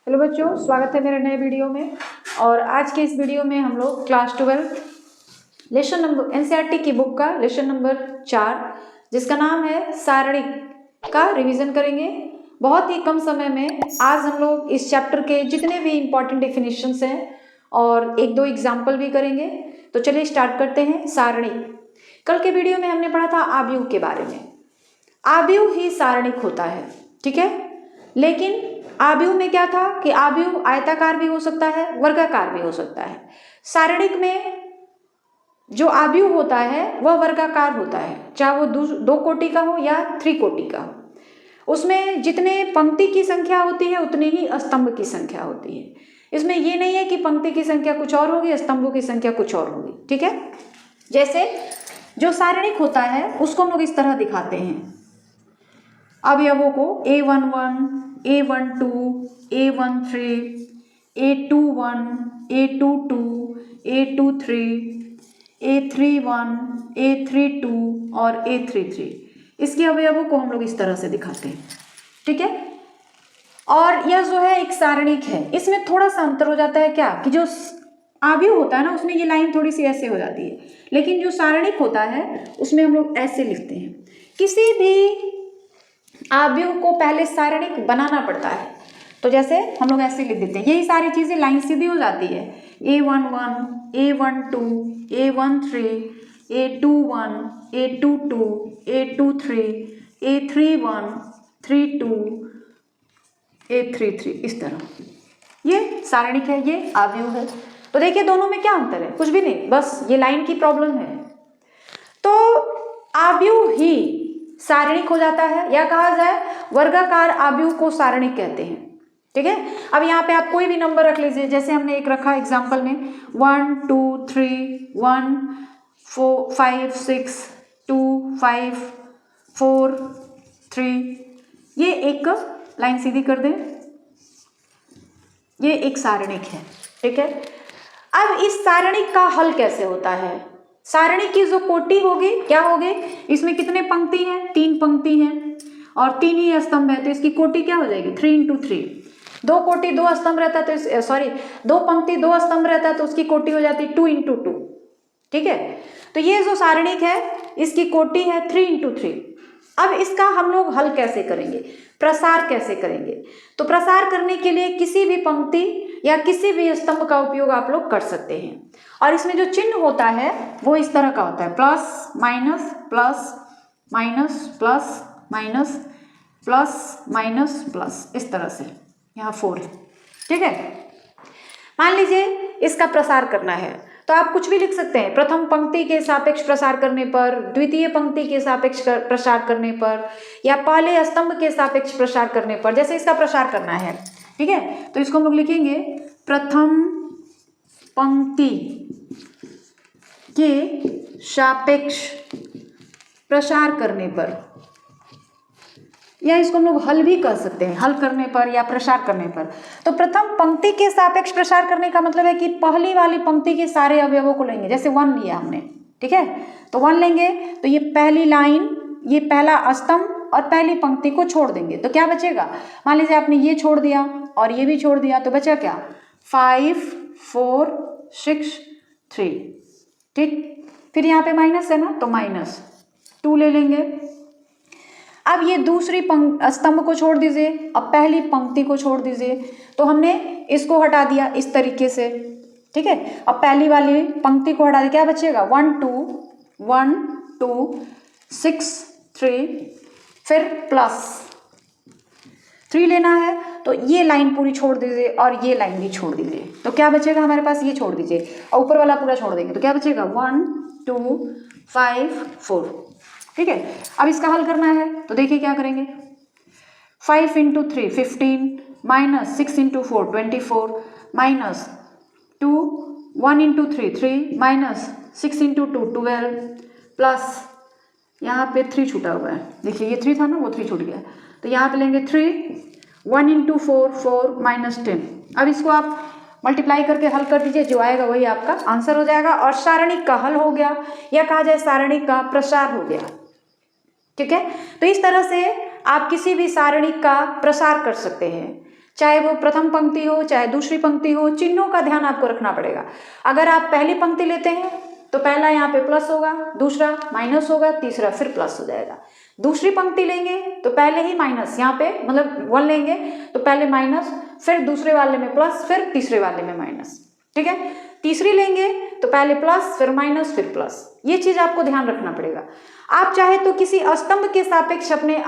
Hello बच्चों, स्वागत है मेरे नए वीडियो में। और आज के इस वीडियो में हम लोग क्लास 12 लेसन नंबर एनसीईआरटी की बुक का लेसन नंबर 4 जिसका नाम है सारणिक का रिवीजन करेंगे। बहुत ही कम समय में आज हम लोग इस चैप्टर के जितने भी इम्पॉर्टेंट डेफिनेशंस हैं और एक दो एग्जाम्पल भी करेंगे। तो चलिए स्टार्ट करते हैं। सारणिक, कल के वीडियो में हमने पढ़ा था आव्यूह के बारे में। आव्यूह ही सारणिक होता है, ठीक है। लेकिन आव्यूह में क्या था कि आव्यूह आयताकार भी हो सकता है, वर्गाकार भी हो सकता है। सारणिक में जो आव्यूह होता है वह वर्गाकार होता है, चाहे वो दो कोटि का हो या 3 कोटि का हो। उसमें जितने पंक्ति की संख्या होती है उतनी ही स्तंभ की संख्या होती है। इसमें ये नहीं है कि पंक्ति की संख्या कुछ और होगी, स्तंभों की संख्या कुछ और होगी, ठीक है। जैसे जो सारणिक होता है उसको हम लोग इस तरह दिखाते हैं अवयवों को A11, A12, A13, A21, A22, A23, A31, A32 और A33। इसके अवयवों को हम लोग इस तरह से दिखाते हैं, ठीक है। और यह जो है एक सारणिक है। इसमें थोड़ा सा अंतर हो जाता है क्या कि जो आव्यूह होता है ना उसमें ये लाइन थोड़ी सी ऐसे हो जाती है, लेकिन जो सारणिक होता है उसमें हम लोग ऐसे लिखते हैं। किसी भी आव्यूह को पहले सारणिक बनाना पड़ता है, तो जैसे हम लोग ऐसे लिख देते हैं। यही सारी चीजें लाइन सीधी हो जाती है। A11, A12, A13, A21, A22, A23, A31, 32, A33, इस तरह ये सारणिक है, ये आव्यूह है। तो देखिए दोनों में क्या अंतर है? कुछ भी नहीं, बस ये लाइन की प्रॉब्लम है। तो आव्यूह ही सारणिक हो जाता है, या कहा जाए वर्गाकार आव्यूह को सारणिक कहते हैं, ठीक है। अब यहाँ पे आप कोई भी नंबर रख लीजिए, जैसे हमने एक रखा एग्जांपल में 1 2 3 1 4 5 6 2 5 4 3, ये एक लाइन सीधी कर दें, ये एक सारणिक है, ठीक है। अब इस सारणिक का हल कैसे होता है? सारणी की जो कोटि होगी क्या होगी? इसमें कितने पंक्ति हैं? 3 पंक्ति हैं और 3 ही स्तंभ है, तो इसकी कोटि क्या हो जाएगी? 3 इंटू 3। 2 कोटि 2 स्तंभ रहता है तो 2 पंक्ति 2 स्तंभ रहता है तो उसकी कोटि हो जाती है 2 इंटू 2, ठीक है। तो ये जो सारणिक है इसकी कोटि है 3 इंटू 3। अब इसका हम लोग हल कैसे करेंगे, प्रसार कैसे करेंगे? तो प्रसार करने के लिए किसी भी पंक्ति या किसी भी स्तंभ का उपयोग आप लोग कर सकते हैं। और इसमें जो चिन्ह होता है वो इस तरह का होता है, plus minus plus minus plus minus plus minus plus, इस तरह से। यहाँ 4 है, ठीक है। मान लीजिए इसका प्रसार करना है तो आप कुछ भी लिख सकते हैं। प्रथम पंक्ति के सापेक्ष प्रसार करने पर, द्वितीय पंक्ति के सापेक्ष प्रसार करने पर, या पहले स्तंभ के सापेक्ष प्रसार करने पर। जैसे इसका प्रसार करना है, ठीक है, तो इसको हम लोग लिखेंगे प्रथम पंक्ति के सापेक्ष प्रसार करने पर, या इसको हम लोग हल भी कर सकते हैं, हल करने पर या प्रसार करने पर। तो प्रथम पंक्ति के सापेक्ष प्रसार करने का मतलब है कि पहली वाली पंक्ति के सारे अवयवों को लेंगे। जैसे 1 लिया हमने, ठीक है, तो 1 लेंगे तो ये पहली लाइन, ये पहला स्तंभ और पहली पंक्ति को छोड़ देंगे, तो क्या बचेगा? मान लीजिए आपने ये छोड़ दिया और ये भी छोड़ दिया, तो बचा क्या? 5 4 6 3, ठीक। फिर यहाँ पे माइनस है ना, तो -2 ले लेंगे। अब ये दूसरी स्तंभ को छोड़ दीजिए, अब पहली पंक्ति को छोड़ दीजिए, तो हमने इसको हटा दिया इस तरीके से, ठीक है। अब पहली वाली पंक्ति को हटा दिया, क्या बचेगा? 1 2 6 3, फिर +3 लेना है, तो ये लाइन पूरी छोड़ दीजिए और ये लाइन भी छोड़ दीजिए, तो क्या बचेगा हमारे पास? ये छोड़ दीजिए और ऊपर वाला पूरा छोड़ देंगे, तो क्या बचेगा? 1 2 5 4, ठीक है। अब इसका हल करना है तो देखिए क्या करेंगे। 5 into 3 15, minus 6 into 4 24, -2 1 into 3 3, minus 6 into 2 12, plus यहाँ पे 3 छूटा हुआ है, देखिए ये 3 था ना, वो 3 छूट गया, तो यहाँ पे लेंगे 3, 1 इंटू 4 4, -10। अब इसको आप मल्टीप्लाई करके हल कर दीजिए, जो आएगा वही आपका आंसर हो जाएगा और सारणिक का हल हो गया, या कहा जाए सारणिक का प्रसार हो गया, ठीक है। तो इस तरह से आप किसी भी सारणिक का प्रसार कर सकते हैं। चाहे वो प्रथम पंक्ति हो चाहे दूसरी पंक्ति हो, चिन्हों का ध्यान आपको रखना पड़ेगा। अगर आप पहली पंक्ति लेते हैं तो पहला यहाँ पे प्लस होगा, दूसरा माइनस होगा, तीसरा फिर प्लस हो जाएगा। दूसरी पंक्ति लेंगे तो पहले ही माइनस, यहाँ पे मतलब 1 लेंगे तो पहले माइनस, फिर दूसरे वाले में प्लस, फिर तीसरे वाले में माइनस, ठीक है। तीसरी लेंगे तो पहले प्लस फिर माइनस फिर प्लस, ये चीज आपको ध्यान रखना पड़ेगा। आप चाहे तो किसी स्तंभ के सापेक्ष अपने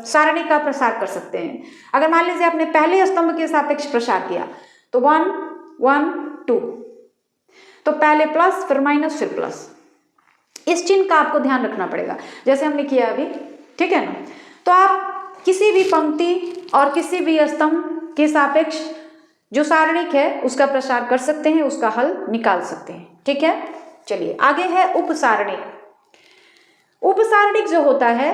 सारणी का प्रसार कर सकते हैं। अगर मान लीजिए आपने पहले स्तंभ के सापेक्ष प्रसार किया तो 1 1 2, तो पहले प्लस फिर माइनस फिर प्लस, इस चिन्ह का आपको ध्यान रखना पड़ेगा जैसे हमने किया अभी, ठीक है ना। तो आप किसी भी पंक्ति और किसी भी स्तंभ के सापेक्ष जो सारणिक है उसका प्रसार कर सकते हैं, उसका हल निकाल सकते हैं, ठीक है। चलिए आगे है उपसारणिक। उपसारणिक जो होता है,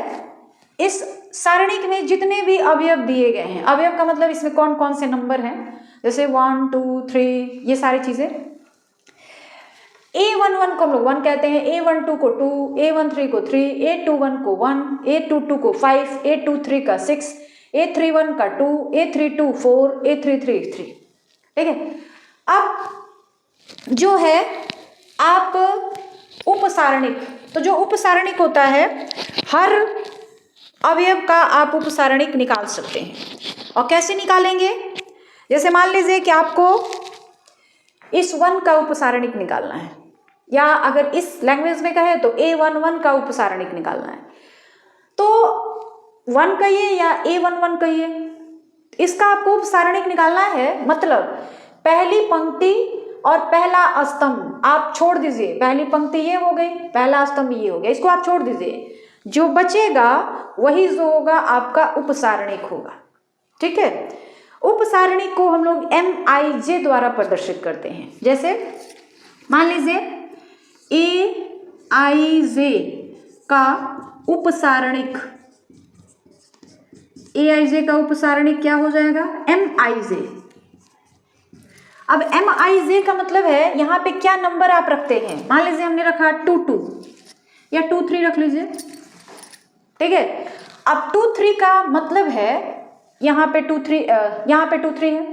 इस सारणिक में जितने भी अवयव दिए गए हैं, अवयव का मतलब इसमें कौन कौन से नंबर हैं, जैसे 1 2 3 ये सारी चीजें। A11 को हम लोग 1 कहते हैं, A12 को 2, A13 को 3, A21 को 1, A22 को 5, A23 का 6, A31 का 2, A32 4, A33 3, ठीक है। अब जो है आप उपसारणिक, तो जो उपसारणिक होता है हर अवयव का आप उपसारणिक निकाल सकते हैं। और कैसे निकालेंगे, जैसे मान लीजिए कि आपको इस 1 का उपसारणिक निकालना है, या अगर इस लैंग्वेज में कहे तो A11 का उपसारणिक निकालना है, तो 1 कहिए या A11 कहिए, इसका आपको उपसारणिक निकालना है। मतलब पहली पंक्ति और पहला स्तंभ आप छोड़ दीजिए, पहली पंक्ति ये हो गई, पहला स्तंभ ये हो गया, इसको आप छोड़ दीजिए, जो बचेगा वही जो होगा आपका उपसारणिक होगा, ठीक है। उपसारणिक को हम लोग MIJ द्वारा प्रदर्शित करते हैं। जैसे मान लीजिए AIJ का उपसारणिक, AIJ का उपसारणिक क्या हो जाएगा, MIJ। अब MIJ का मतलब है यहाँ पे क्या नंबर आप रखते हैं। मान लीजिए हमने रखा 2 2 या 2 3 रख लीजिए, ठीक है। अब 2 3 का मतलब है यहाँ पे 2 3, यहाँ पे 2 3 है,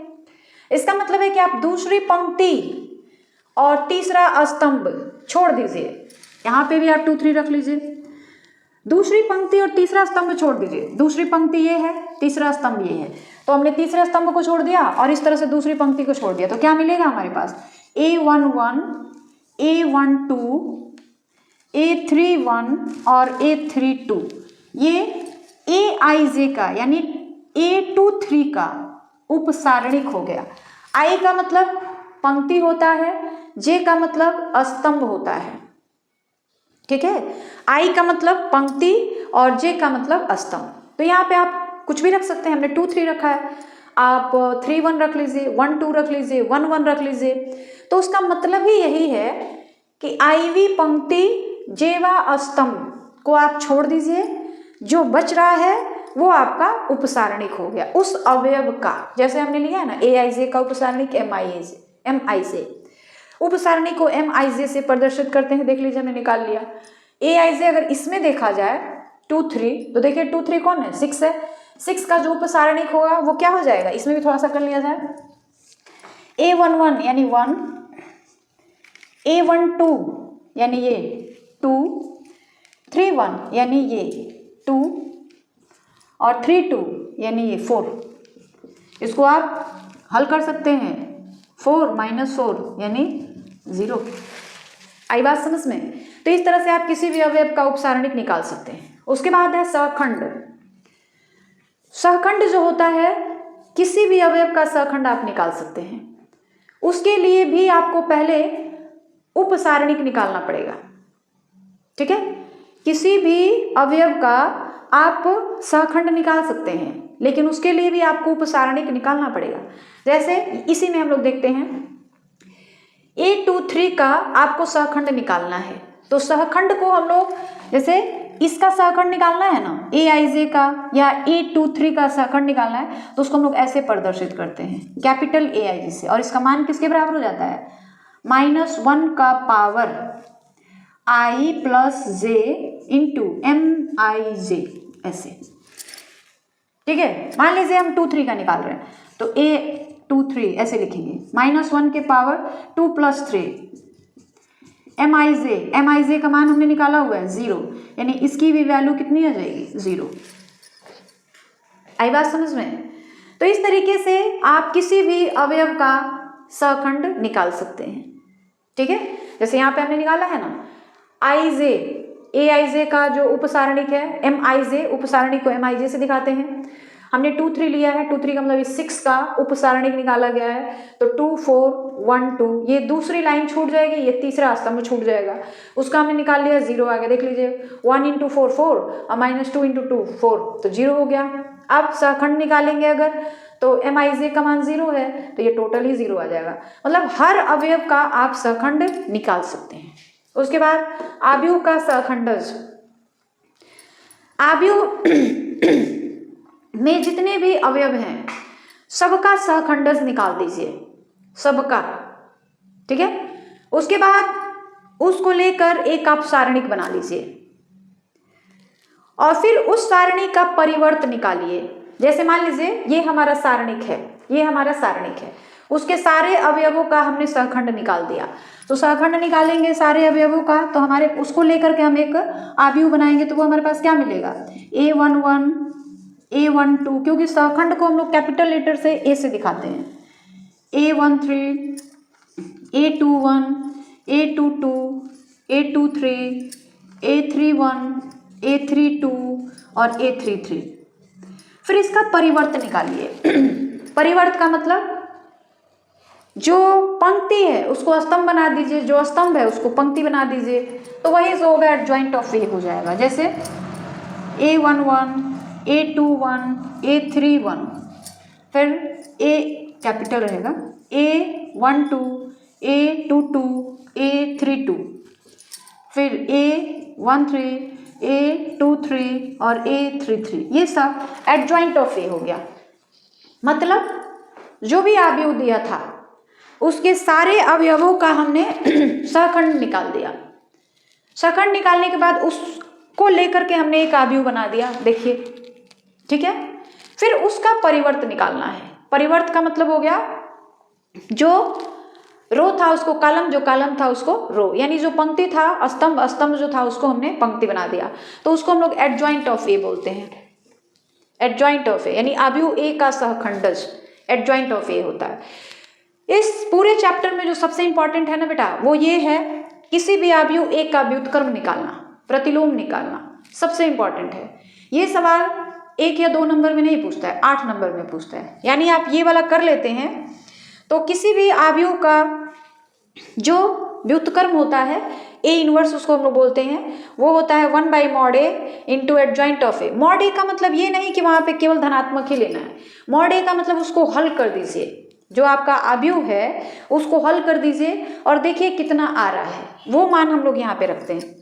इसका मतलब है कि आप दूसरी पंक्ति और तीसरा स्तंभ छोड़ दीजिए। यहाँ पे भी आप 2 3 रख लीजिए, दूसरी पंक्ति और तीसरा स्तंभ छोड़ दीजिए। दूसरी पंक्ति ये है, तीसरा स्तंभ ये है, तो हमने तीसरे स्तंभ को छोड़ दिया और इस तरह से दूसरी पंक्ति को छोड़ दिया, तो क्या मिलेगा हमारे पास A11 A12 A31 और A32। ये AIJ का यानी A23 का उपसारणिक हो गया। I का मतलब पंक्ति होता है, J का मतलब स्तंभ होता है, ठीक है। I का मतलब पंक्ति और J का मतलब स्तंभ। तो यहाँ पे आप कुछ भी रख सकते हैं, हमने 2 3 रखा है, आप 3 1 रख लीजिए, 1 2 रख लीजिए, 1 1 रख लीजिए। तो उसका मतलब ही यही है कि आईवी पंक्ति जेवा स्तंभ को आप छोड़ दीजिए, जो बच रहा है वो आपका उपसारणिक हो गया उस अवयव का। जैसे हमने लिया है ना AIJ का उपसारणिक MIJ, उपसारणिक को MIJ से प्रदर्शित करते हैं। देख लीजिए हमने निकाल लिया। AIJ अगर इसमें देखा जाए 2 3, तो देखिए 2 3 कौन है, 6 है। 6 का जो उपसारणिक होगा वो क्या हो जाएगा, इसमें भी थोड़ा सा कर लिया जाए। A11 यानी 1, A12 यानी ये 2, 3 1 यानी ये 2 और 3 2 यानी ये 4। इसको आप हल कर सकते हैं, 4 - 4 यानी 0। आई बात समझ में। तो इस तरह से आप किसी भी अवयव का उपसारणिक निकाल सकते हैं। उसके बाद है सहखंड। सहखंड जो होता है, किसी भी अवयव का सहखंड आप निकाल सकते हैं। उसके लिए भी आपको पहले उपसारणिक निकालना पड़ेगा, ठीक है। किसी भी अवयव का आप सहखंड निकाल सकते हैं, लेकिन उसके लिए भी आपको उपसारणिक निकालना पड़ेगा। जैसे इसी में हम लोग देखते हैं A23 का आपको सहखंड निकालना है, तो सहखंड को हम लोग जैसे इसका सहखंड निकालना है ना, AIJ का या A23 का सहखंड निकालना है, तो उसको हम लोग ऐसे प्रदर्शित करते हैं कैपिटल AIJ से, और इसका मान किसके बराबर हो जाता है, -1 का पावर I + J × MIJ, ऐसे, ठीक है। मान लीजिए हम 2 3 का निकाल रहे हैं, तो A23 ऐसे लिखेंगे, -1 के पावर 2 + 3 MIJ का मान हमने निकाला हुआ है 0, यानी इसकी भी वैल्यू कितनी आ जाएगी 0। आई बात समझ में? तो इस तरीके से आप किसी भी अवयव का सहखंड निकाल सकते हैं। ठीक है, जैसे यहाँ पे हमने निकाला है ना IJ, AIJ का जो उपसारणिक है MIJ, उपसारणिक को MIJ से दिखाते हैं। हमने 2 3 लिया है, 2 3 का मतलब 6 का उपसारणिक निकाला गया है, तो 2 4 1 2, ये दूसरी लाइन छूट जाएगी, ये तीसरा स्तंभ छूट जाएगा, उसका हमने निकाल लिया 0 आ गया। देख लीजिए 1 × 4 4 और -2 × 2 4, तो 0 हो गया। अब सहखंड निकालेंगे अगर, तो MIJ का मान 0 है, तो ये टोटल ही 0 आ जाएगा। मतलब हर अवयव का आप सहखंड निकाल सकते हैं। उसके बाद आव्यूह का सहखंडज, आव्यूह में जितने भी अवयव हैं सबका सहखंडज निकाल दीजिए, सबका। ठीक है, उसके बाद उसको लेकर एक आप सारणिक बना लीजिए और फिर उस सारणी का परिवर्त निकालिए। जैसे मान लीजिए ये हमारा सारणिक है, ये हमारा सारणिक है, उसके सारे अवयवों का हमने सहखंड निकाल दिया। तो सहखंड निकालेंगे सारे अवयवों का, तो हमारे उसको लेकर के हम एक आव्यूह बनाएंगे, तो वो हमारे पास क्या मिलेगा A11 A12, क्योंकि सहखंड को हम लोग कैपिटल लेटर से A से दिखाते हैं। A13 A21 A22 A23 A31 A32 और A33। फिर इसका परिवर्त निकालिए। परिवर्त का मतलब जो पंक्ति है उसको स्तंभ बना दीजिए, जो स्तंभ है उसको पंक्ति बना दीजिए, तो वही जो होगा एडजॉइंट ऑफ ए हो जाएगा। जैसे A11 A21 A31, फिर A कैपिटल रहेगा, A12 A22 A32, फिर A13 A23 और A33, ये सब एडजॉइंट ऑफ ए हो गया। मतलब जो भी आव्यूह दिया था उसके सारे अवयवों का हमने सहखंड निकाल दिया। सहखंड निकालने के बाद उसको लेकर के हमने एक आव्यूह बना दिया, देखिए। ठीक है, फिर उसका परिवर्त निकालना है। परिवर्त का मतलब हो गया जो रो था उसको कॉलम, जो कॉलम था उसको रो, यानी जो पंक्ति था स्तंभ, स्तंभ जो था उसको हमने पंक्ति बना दिया, तो उसको हम लोग एडजॉइंट ऑफ ए बोलते हैं। एडजॉइंट ऑफ ए यानी आव्यूह ए का सहखंडज एडजॉइंट ऑफ ए होता है। इस पूरे चैप्टर में जो सबसे इंपॉर्टेंट है ना बेटा, वो ये है किसी भी आव्यूह ए का व्युत्क्रम निकालना, प्रतिलोम निकालना, सबसे इंपॉर्टेंट है। ये सवाल 1 या 2 नंबर में नहीं पूछता है, 8 नंबर में पूछता है। यानी आप ये वाला कर लेते हैं तो किसी भी आव्यूह का जो व्युत्क्रम होता है ए इनवर्स उसको हम लोग बोलते हैं, वो होता है 1/mod A into adjoint of A. Mod A का मतलब ये नहीं कि वहां पे केवल धनात्मक ही लेना है, मॉड ए का मतलब उसको हल कर दीजिए, जो आपका आव्यूह है उसको हल कर दीजिए और देखिए कितना आ रहा है, वो मान हम लोग यहाँ पे रखते हैं।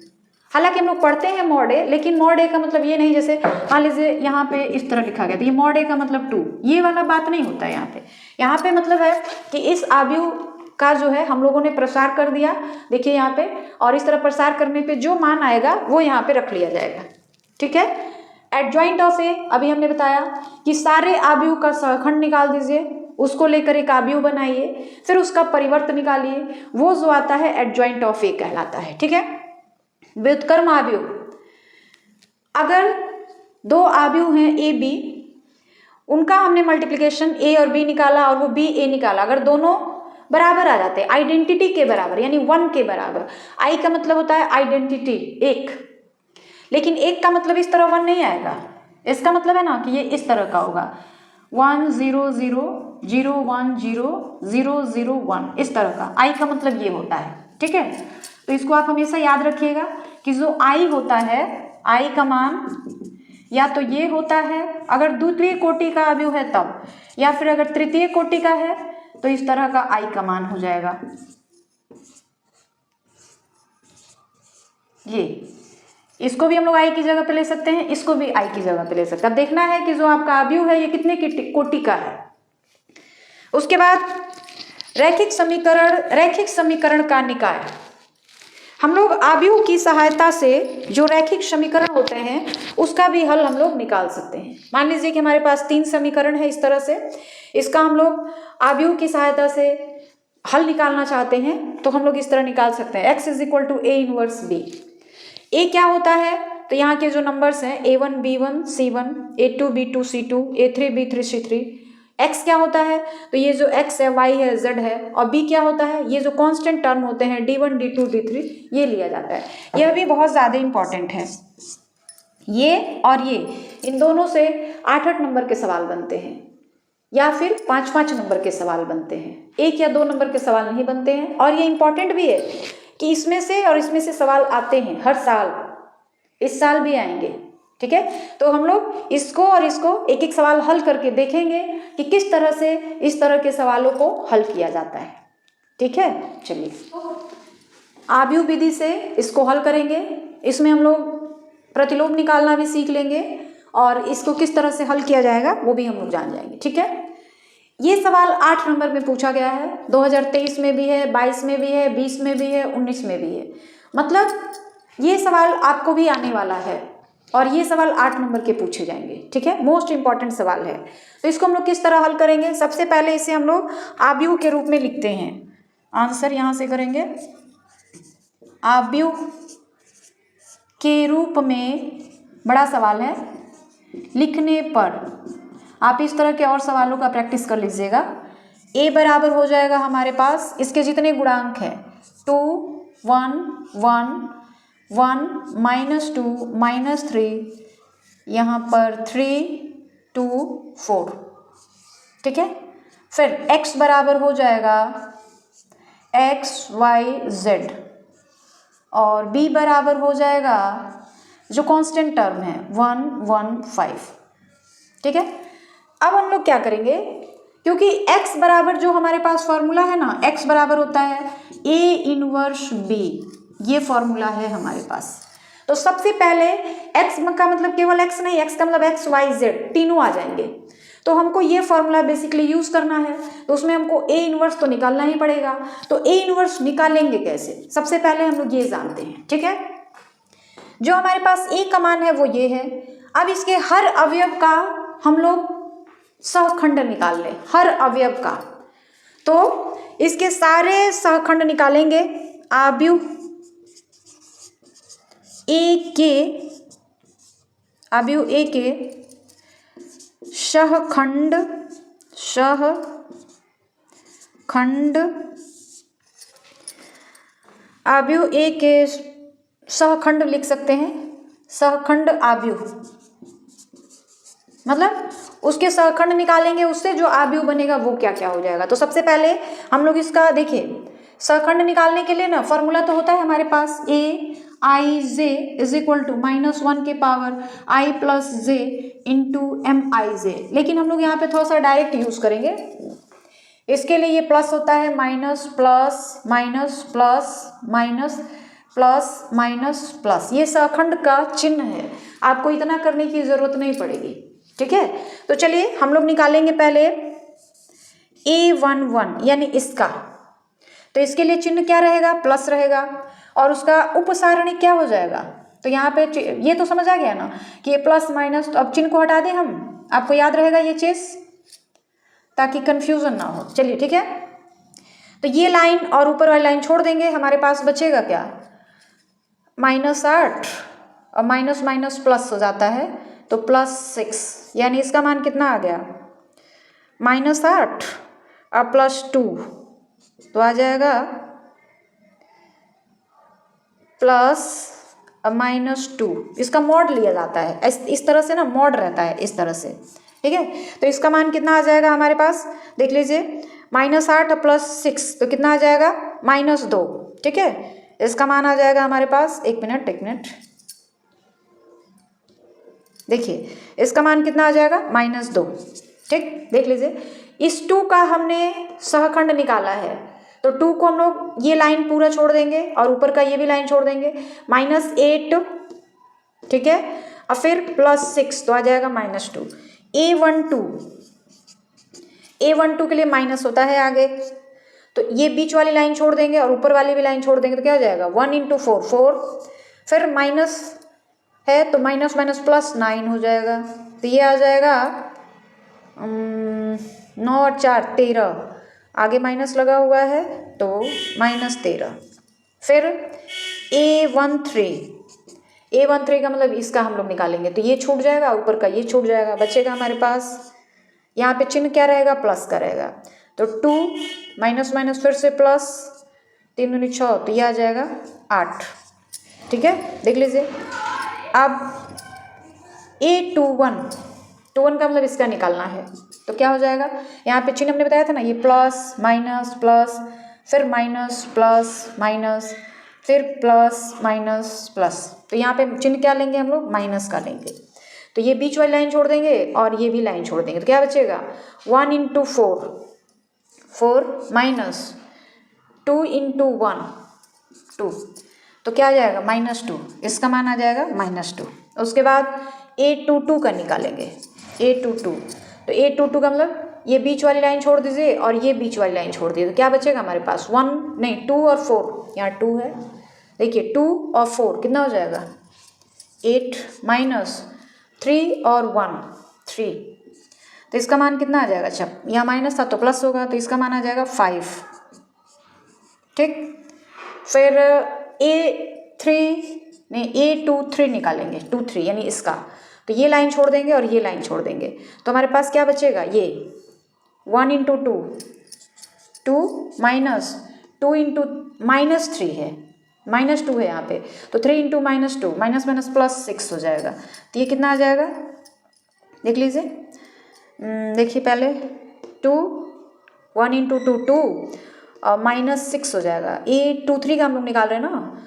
हालांकि हम लोग पढ़ते हैं मॉड ए, लेकिन मॉड ए का मतलब ये नहीं, जैसे मान लीजिए यहाँ पे इस तरह लिखा गया तो ये मॉड ए का मतलब 2, ये वाला बात नहीं होता है यहाँ पे। यहाँ पे मतलब है कि इस आव्यूह का जो है हम लोगों ने प्रसार कर दिया, देखिए यहाँ पे, और इस तरह प्रसार करने पे जो मान आएगा वो यहाँ पे रख लिया जाएगा। ठीक है, एडजॉइंट ऑफ ए अभी हमने बताया कि सारे आव्यूह का सहखंड निकाल दीजिए, उसको लेकर एक आव्यूह बनाइए, फिर उसका परिवर्त निकालिए, वो जो आता है एडजॉइंट ऑफ ए कहलाता है। ठीक है, व्युत्क्रम आव्यूह, अगर 2 आव्यूह हैं ए बी, उनका हमने मल्टीप्लिकेशन ए और बी निकाला और वो बी ए निकाला, अगर दोनों बराबर आ जाते हैं, आइडेंटिटी के बराबर यानी 1 के बराबर, आई का मतलब होता है आइडेंटिटी 1, लेकिन 1 का मतलब इस तरह 1 नहीं आएगा, इसका मतलब है ना कि ये इस तरह का होगा 1 0 0 0 1 0 0 0 1, इस तरह का आई का मतलब ये होता है। ठीक है, तो इसको आप हमेशा याद रखिएगा कि जो आई होता है, आई का मान या तो ये होता है अगर द्वितीय कोटि का आव्यूह है तब, या फिर अगर तृतीय कोटि का है तो इस तरह का आई का मान हो जाएगा। ये इसको भी हम लोग आई की जगह पे ले सकते हैं, इसको भी आई की जगह पे ले सकते हैं। अब देखना है कि जो आपका आव्यूह है ये कितने कोटि का है। उसके बाद रैखिक समीकरण का निकाय, हम लोग आव्यूह की सहायता से जो रैखिक समीकरण होते हैं उसका भी हल हम लोग निकाल सकते हैं। मान लीजिए कि हमारे पास 3 समीकरण है इस तरह से, इसका हम लोग आव्यूह की सहायता से हल निकालना चाहते हैं तो हम लोग इस तरह निकाल सकते हैं, x = A inverse B। A क्या होता है, तो यहाँ के जो नंबर्स हैं A1 B1 C1, A2 B2 C2, A3 B3 C3। x क्या होता है, तो ये जो x है, y है, z है, और b क्या होता है, ये जो कांस्टेंट टर्म होते हैं D1 D2 D3, ये लिया जाता है। यह भी बहुत ज़्यादा इंपॉर्टेंट है। ये और ये इन दोनों से 8-8 नंबर के सवाल बनते हैं या फिर 5-5 नंबर के सवाल बनते हैं, 1 या 2 नंबर के सवाल नहीं बनते हैं। और ये इंपॉर्टेंट भी है कि इसमें से और इसमें से सवाल आते हैं हर साल, इस साल भी आएंगे। ठीक है, तो हम लोग इसको और इसको एक एक सवाल हल करके देखेंगे कि किस तरह से इस तरह के सवालों को हल किया जाता है। ठीक है, चलिए आव्यूह विधि से इसको हल करेंगे। इसमें हम लोग प्रतिलोम निकालना भी सीख लेंगे और इसको किस तरह से हल किया जाएगा वो भी हम लोग जान जाएंगे। ठीक है, ये सवाल 8 नंबर में पूछा गया है, 2023 में भी है, 22 में भी है, 20 में भी है, 19 में भी है। मतलब ये सवाल आपको भी आने वाला है और ये सवाल 8 नंबर के पूछे जाएंगे। ठीक है, मोस्ट इंपॉर्टेंट सवाल है। तो इसको हम लोग किस तरह हल करेंगे, सबसे पहले इसे हम लोग आव्यूह के रूप में लिखते हैं। आंसर यहाँ से करेंगे, आव्यूह के रूप में, बड़ा सवाल है, लिखने पर आप इस तरह के और सवालों का प्रैक्टिस कर लीजिएगा। a बराबर हो जाएगा हमारे पास, इसके जितने गुणांक हैं 2 1 1 1 -2 -3, यहाँ पर 3 2 4। ठीक है, फिर x बराबर हो जाएगा x y z और b बराबर हो जाएगा जो कांस्टेंट टर्म है 1 1 5। ठीक है, अब हम लोग क्या करेंगे, क्योंकि x बराबर जो हमारे पास फॉर्मूला है ना, x बराबर होता है A इनवर्स B, ये फॉर्मूला है हमारे पास। तो सबसे पहले x का मतलब केवल x नहीं, x का मतलब x y z तीनों आ जाएंगे। तो हमको ये फॉर्मूला बेसिकली यूज करना है, तो उसमें हमको A इनवर्स तो निकालना ही पड़ेगा। तो A इनवर्स निकालेंगे कैसे, सबसे पहले हम लोग ये जानते हैं। ठीक है, जो हमारे पास A का मान है वो ये है। अब इसके हर अवयव का हम लोग सहखंड निकाल लें, हर अवयव का। तो इसके सारे सहखंड निकालेंगे। आव्यूह A के सहखंड आव्यूह A के सहखंड लिख सकते हैं, सहखंड आव्यूह, मतलब उसके सहखंड निकालेंगे, उससे जो आव्यूह बनेगा वो क्या क्या हो जाएगा। तो सबसे पहले हम लोग इसका देखिए, सहखंड निकालने के लिए ना फॉर्मूला तो होता है हमारे पास aij = -1 के पावर i + j × mij, लेकिन हम लोग यहाँ पे थोड़ा सा डायरेक्ट यूज करेंगे। इसके लिए ये प्लस होता है minus plus minus plus minus plus minus plus, ये सहखंड का चिन्ह है, आपको इतना करने की जरूरत नहीं पड़ेगी। ठीक है, तो चलिए हम लोग निकालेंगे पहले A11 यानी इसका। तो इसके लिए चिन्ह क्या रहेगा, प्लस रहेगा, और उसका उपसारणी क्या हो जाएगा। तो यहाँ पे ये तो समझ आ गया ना कि ये प्लस माइनस, तो अब चिन्ह को हटा दें हम, आपको याद रहेगा ये चीज, ताकि कंफ्यूजन ना हो। चलिए ठीक है, तो ये लाइन और ऊपर वाली लाइन छोड़ देंगे, हमारे पास बचेगा क्या, -8 और माइनस माइनस प्लस हो जाता है, तो +6, यानी इसका मान कितना आ गया, -8 और +2, तो आ जाएगा प्लस -2। इसका मॉड लिया जाता है, इस तरह से ना मॉड रहता है, इस तरह से। ठीक है, तो इसका मान कितना आ जाएगा हमारे पास, देख लीजिए, -8 और +6, तो कितना आ जाएगा, -2। ठीक है, इसका मान आ जाएगा हमारे पास, एक मिनट, देखिए इसका मान कितना आ जाएगा, -2। ठीक, देख लीजिए, इस 2 का हमने सहखंड निकाला है, तो 2 को हम लोग ये लाइन पूरा छोड़ देंगे और ऊपर का ये भी लाइन छोड़ देंगे, -8। ठीक है, और फिर +6, तो आ जाएगा -2। A12 के लिए माइनस होता है आगे, तो ये बीच वाली लाइन छोड़ देंगे और ऊपर वाली भी लाइन छोड़ देंगे, तो क्या हो जाएगा, 1 × 4 4, फिर माइनस है तो माइनस माइनस +9 हो जाएगा, तो ये आ जाएगा 9 और 4 13, आगे माइनस लगा हुआ है तो -13। फिर A13 का मतलब इसका हम लोग निकालेंगे तो ये छूट जाएगा, ऊपर का ये छूट जाएगा, बचेगा हमारे पास यहाँ पे चिन्ह क्या रहेगा, प्लस का रहेगा। तो 2 माइनस माइनस फिर से प्लस, 3 दूनी 6, तो ये आ जाएगा 8। ठीक है, देख लीजिए। अब A21 का मतलब इसका निकालना है तो क्या हो जाएगा, यहाँ पे चिन्ह हमने बताया था ना, ये प्लस माइनस प्लस, फिर माइनस प्लस माइनस, फिर प्लस माइनस प्लस, तो यहाँ पे चिन्ह क्या लेंगे हम लोग, माइनस का लेंगे। तो ये बीच वाली लाइन छोड़ देंगे और ये भी लाइन छोड़ देंगे तो क्या बचेगा, 1 × 4, 4 माइनस 2 × 1 2, तो क्या आ जाएगा -2, इसका मान आ जाएगा -2। उसके बाद A22 का निकालेंगे, A22, तो A22 का मतलब ये बीच वाली लाइन छोड़ दीजिए और ये बीच वाली लाइन छोड़ दीजिए तो क्या बचेगा हमारे पास, 2 और 4, यहाँ 2 है, देखिए 2 और 4 कितना हो जाएगा, 8 माइनस 3 और 1 3, तो इसका मान कितना आ जाएगा, अच्छा यहाँ माइनस था तो प्लस होगा तो इसका मान आ जाएगा 5। ठीक, फिर A23 निकालेंगे, 23 यानी इसका, तो ये लाइन छोड़ देंगे और ये लाइन छोड़ देंगे तो हमारे पास क्या बचेगा, ये 1 × 2 2 माइनस 2 × -3 है, -2 है यहाँ पे, तो 3 × -2 माइनस माइनस प्लस 6 हो जाएगा, तो ये कितना आ जाएगा, देख लीजिए। देखिए पहले 2 1 × 2 2 और -6 हो जाएगा। A23 का हम लोग निकाल रहे हैं ना,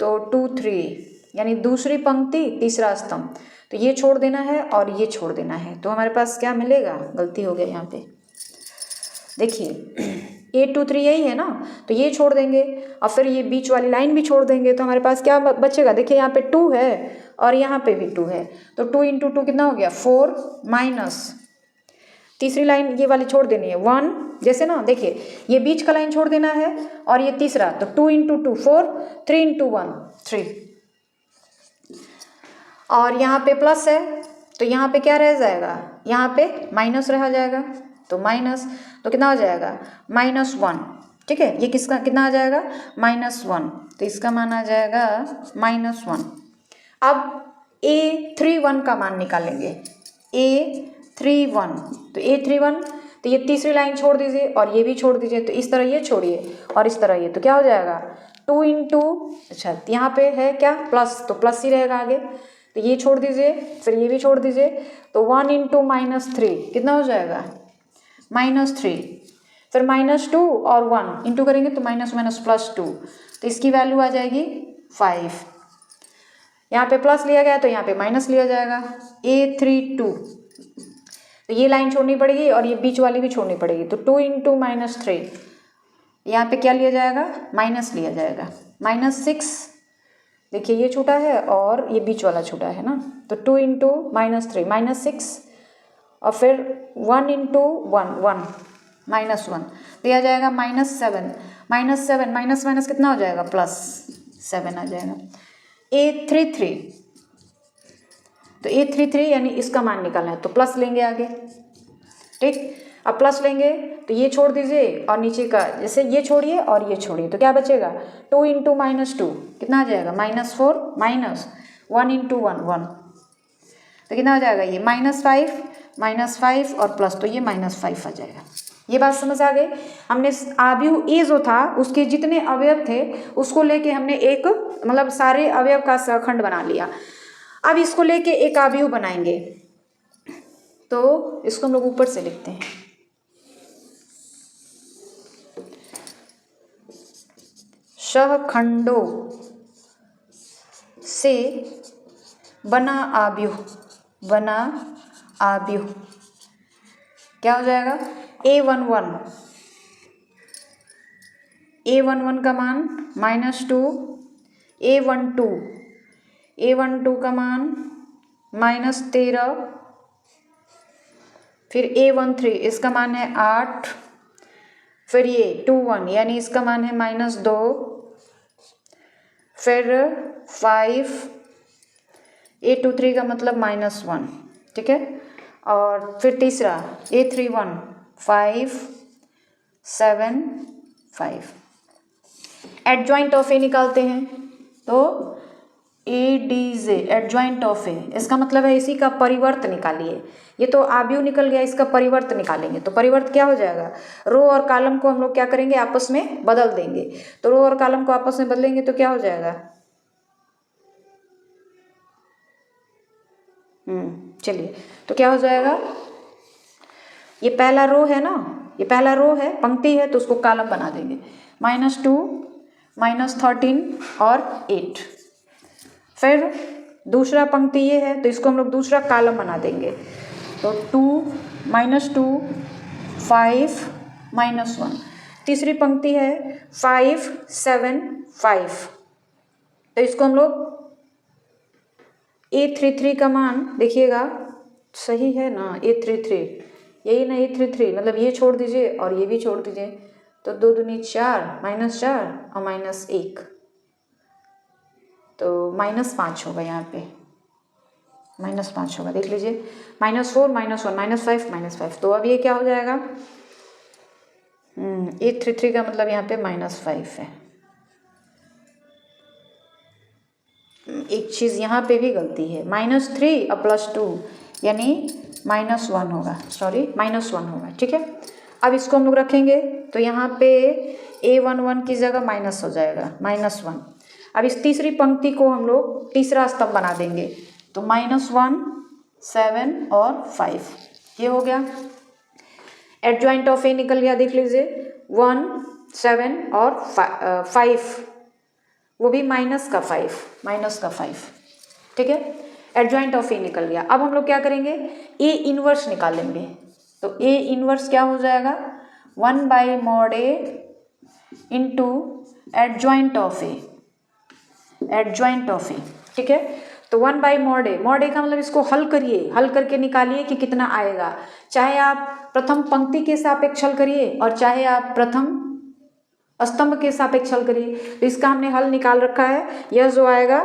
तो 2 3 यानी दूसरी पंक्ति तीसरा स्तंभ, तो ये छोड़ देना है और ये छोड़ देना है तो हमारे पास क्या मिलेगा, गलती हो गया यहाँ पे, देखिए A23 यही है ना, तो ये छोड़ देंगे और फिर ये बीच वाली लाइन भी छोड़ देंगे तो हमारे पास क्या बचेगा, देखिए यहाँ पे 2 है और यहाँ पे भी 2 है, तो 2 × 2 कितना हो गया, 4 माइनस तीसरी लाइन ये वाली छोड़ देनी है 1, जैसे ना देखिए ये बीच का लाइन छोड़ देना है और ये तीसरा, तो 2 × 2 4, 3 × 1 3, और यहाँ पे प्लस है तो यहाँ पे क्या रह जाएगा, यहाँ पे माइनस रह जाएगा, तो माइनस, तो कितना हो जाएगा, -1। ठीक है, ये किसका कितना आ जाएगा, -1, तो इसका मान आ जाएगा -1। अब A31 का मान निकालेंगे, A31, तो A31, तो ये तीसरी लाइन छोड़ दीजिए और ये भी छोड़ दीजिए, तो इस तरह ये छोड़िए और इस तरह ये, तो क्या हो जाएगा, 2 × अच्छा यहाँ पे है क्या, प्लस, तो प्लस ही रहेगा आगे, तो ये छोड़ दीजिए फिर ये भी छोड़ दीजिए, तो 1 × -3 कितना हो जाएगा, -3, फिर -2 और 1 इंटू करेंगे तो -2, तो इसकी वैल्यू आ जाएगी 5। यहाँ पे प्लस लिया गया तो यहाँ पे माइनस लिया जाएगा, A32, तो ये लाइन छोड़नी पड़ेगी और ये बीच वाली भी छोड़नी पड़ेगी, तो 2 × -3, यहाँ पे क्या लिया जाएगा, माइनस लिया जाएगा, -6, देखिए ये छूटा है और ये बीच वाला छूटा है ना, तो 2 × -3 -6 और फिर 1 × 1 1 -1, तो यह आ जाएगा -7, -7 माइनस माइनस कितना हो जाएगा, +7 आ जाएगा। A33, तो A33 यानी इसका मान निकालना है तो प्लस लेंगे आगे। ठीक, अब प्लस लेंगे तो ये छोड़ दीजिए और नीचे का जैसे ये छोड़िए और ये छोड़िए, तो क्या बचेगा, 2 × -2 कितना आ जाएगा, -4 माइनस 1 × 1 1, तो कितना हो जाएगा, ये -5 और प्लस, तो ये -5 आ जाएगा। ये बात समझ आ गई। हमने आव्यूह ए जो था उसके जितने अवयव थे उसको लेके हमने एक मतलब सारे अवयव का सहखंड बना लिया। अब इसको लेके एक आव्यूह बनाएंगे, तो इसको हम लोग ऊपर से लिखते हैं, सहखंडों से बना आव्यूह क्या हो जाएगा, A11 का मान -2, A12 का मान -13, फिर A13 इसका मान है 8, फिर ये 21 यानी इसका मान है -2, फिर 5, A23 का मतलब -1। ठीक है, और फिर तीसरा A31 5 7 5। एडजॉइंट ऑफ ए निकालते हैं तो ADJ एडजॉइंट ऑफ ए, इसका मतलब है इसी का परिवर्त निकालिए। ये तो आव्यूह निकल गया, इसका परिवर्त निकालेंगे तो परिवर्त क्या हो जाएगा, रो और कॉलम को हम लोग क्या करेंगे, आपस में बदल देंगे। तो रो और कॉलम को आपस में बदलेंगे तो क्या हो जाएगा, चलिए तो क्या हो जाएगा, ये पहला रो है ना, ये पहला रो है, पंक्ति है, तो उसको कॉलम बना देंगे। -2 -13 और 8। फिर दूसरा पंक्ति ये है तो इसको हम लोग दूसरा कॉलम बना देंगे। तो 2 -2 5 -1। तीसरी पंक्ति है 5 7 5, तो इसको हम लोग A33 का मान देखिएगा, सही है ना, A33 यही ना, A33 मतलब ये छोड़ दीजिए और ये भी छोड़ दीजिए, तो 2 दूनी 4 -4 और -1, तो -5 होगा, यहाँ पे -5 होगा, देख लीजिए। -4 -1 -5 -5, तो अब ये क्या हो जाएगा, A33 का मतलब यहाँ पे -5 है। एक चीज़ यहाँ पे भी गलती है, -3 और +2 यानी -1 होगा, सॉरी -1 होगा, ठीक है। अब इसको हम लोग रखेंगे तो यहाँ पे A11 की जगह माइनस हो जाएगा, -1। अब इस तीसरी पंक्ति को हम लोग तीसरा स्तंभ बना देंगे, तो -1 7 और 5, ये हो गया। एडजॉइंट ऑफ ए निकल गया, देख लीजिए, 1 7 और 5, वो भी -5, ठीक है। एडजॉइंट ऑफ ए निकल गया। अब हम लोग क्या करेंगे, ए इनवर्स निकालेंगे, तो ए इनवर्स क्या हो जाएगा, 1/mod A into adjoint of A, adjoint of A, ठीक है। तो 1/mod A, mod A का मतलब इसको हल करिए, हल करके निकालिए कि कितना आएगा। चाहे आप प्रथम पंक्ति के सापेक्ष हल करिए और चाहे आप प्रथम स्तंभ के सापेक्ष हल करिए। तो इसका हमने हल निकाल रखा है, यह जो आएगा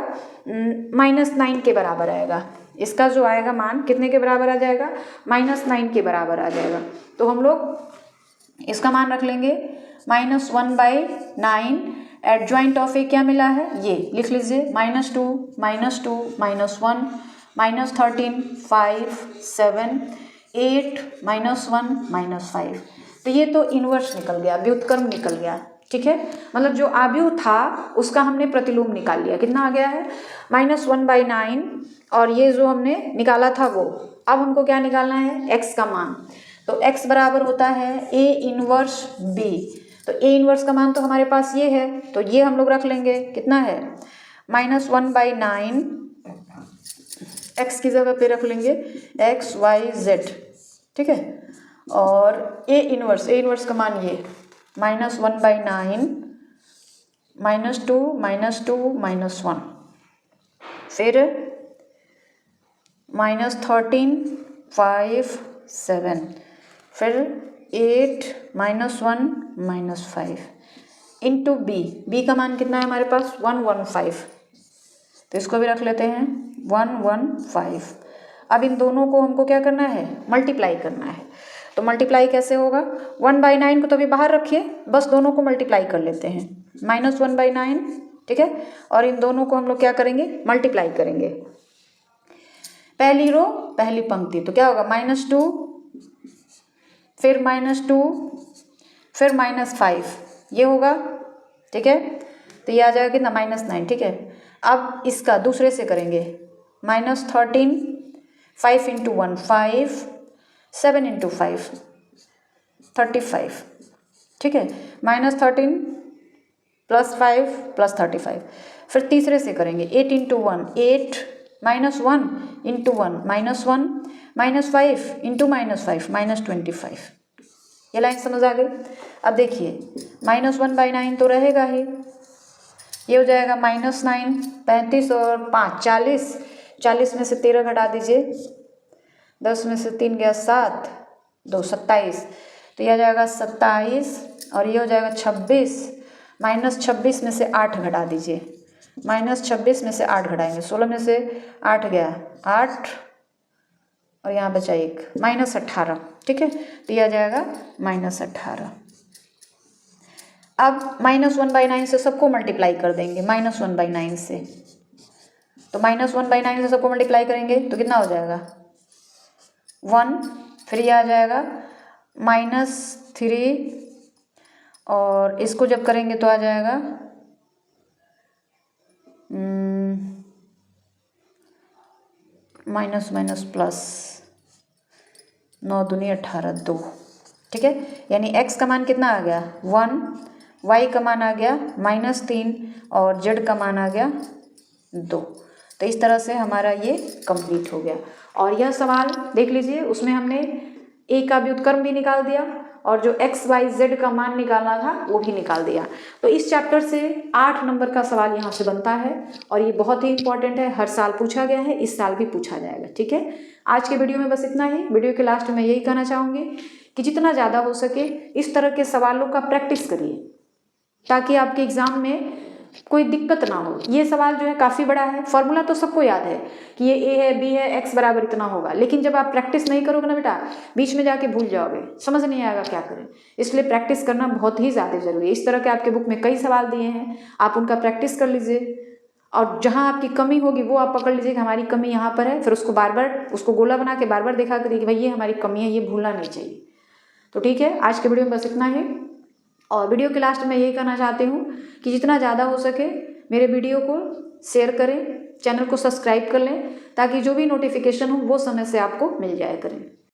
-9 के बराबर आएगा। इसका जो आएगा मान कितने के बराबर आ जाएगा, -9 के बराबर आ जाएगा। तो हम लोग इसका मान रख लेंगे -1/9। एडजॉइंट ऑफ ए क्या मिला है, ये लिख लीजिए, -2 -2 -1 -13 5 7 8 -1 -5। तो ये तो इनवर्स निकल गया, व्युत्क्रम निकल गया, ठीक है। मतलब जो आव्यूह था उसका हमने प्रतिलोम निकाल लिया, कितना आ गया है, -1/9, और ये जो हमने निकाला था वो, अब हमको क्या निकालना है, x का मान। तो x बराबर होता है A इनवर्स B। तो A इनवर्स का मान तो हमारे पास ये है, तो ये हम लोग रख लेंगे, कितना है, -1/9, x की जगह पे रख लेंगे x y z, ठीक है। और A इनवर्स का मान ये -1/9 -2 -2 -1, फिर -13 5 7, फिर 8 -1 -5 इंटू बी का मान कितना है हमारे पास, 115। तो इसको भी रख लेते हैं 115। अब इन दोनों को हमको क्या करना है, मल्टीप्लाई करना है। तो मल्टीप्लाई कैसे होगा, 1/9 को तो अभी बाहर रखिए, बस दोनों को मल्टीप्लाई कर लेते हैं, -1/9, ठीक है। और इन दोनों को हम लोग क्या करेंगे, मल्टीप्लाई करेंगे। पहली रो पहली पंक्ति, तो क्या होगा, -2 फिर -2 फिर -5, ये होगा, ठीक है। तो ये आ जाएगा कितना, -9, ठीक है। अब इसका दूसरे से करेंगे, -13 5 × 1 5 7 × 5 35, ठीक है। -13 +5 +35, फिर तीसरे से करेंगे, 8 × 1 8 -1 × 1 -1 -5 × -5 -25। ये लाइन समझ आ गई। अब देखिए, -1/9 तो रहेगा ही, ये हो जाएगा -9 35 और 5 40, 40 में से 13 घटा दीजिए, 10 में से 3 गया 7 2 27, तो यह आ जाएगा 27, और ये हो जाएगा 26, -26 में से 8 घटा दीजिए, -26 में से 8 घटाएंगे, 16 में से 8 गया 8, और यहाँ बचा 1, -18, ठीक है, तो यह आ जाएगा -18। अब -1/9 से सबको मल्टीप्लाई कर देंगे, -1/9 से, तो -1/9 से सबको मल्टीप्लाई करेंगे तो कितना हो जाएगा 1, फिर यह आ जाएगा -3 और इसको जब करेंगे तो आ जाएगा माइनस माइनस प्लस, 9 दूनी 18, 2। ठीक है, यानी x का मान कितना आ गया 1, y का मान आ गया -3 और z का मान आ गया 2। तो इस तरह से हमारा ये कंप्लीट हो गया। और यह सवाल देख लीजिए, उसमें हमने a का व्युत्क्रम भी निकाल दिया और जो x y z का मान निकालना था वो भी निकाल दिया। तो इस चैप्टर से 8 नंबर का सवाल यहाँ से बनता है और ये बहुत ही इंपॉर्टेंट है, हर साल पूछा गया है, इस साल भी पूछा जाएगा। ठीक है, आज के वीडियो में बस इतना ही। वीडियो के लास्ट में यही कहना चाहूँगी कि जितना ज़्यादा हो सके इस तरह के सवालों का प्रैक्टिस करिए ताकि आपके एग्ज़ाम में कोई दिक्कत ना हो। ये सवाल जो है काफ़ी बड़ा है, फॉर्मूला तो सबको याद है कि ये a है b है x बराबर इतना होगा, लेकिन जब आप प्रैक्टिस नहीं करोगे ना बेटा, बीच में जाके भूल जाओगे, समझ नहीं आएगा क्या करें। इसलिए प्रैक्टिस करना बहुत ही ज़्यादा ज़रूरी है। इस तरह के आपके बुक में कई सवाल दिए हैं, आप उनका प्रैक्टिस कर लीजिए और जहाँ आपकी कमी होगी वो आप पकड़ लीजिए कि हमारी कमी यहाँ पर है, फिर उसको बार बार उसको गोला बना के बार बार देखा करिए कि भाई ये हमारी कमी है, ये भूलना नहीं चाहिए। तो ठीक है, आज के वीडियो में बस इतना ही। और वीडियो के लास्ट में यही कहना चाहती हूँ कि जितना ज़्यादा हो सके मेरे वीडियो को शेयर करें, चैनल को सब्सक्राइब कर लें ताकि जो भी नोटिफिकेशन हो वो समय से आपको मिल जाया करें।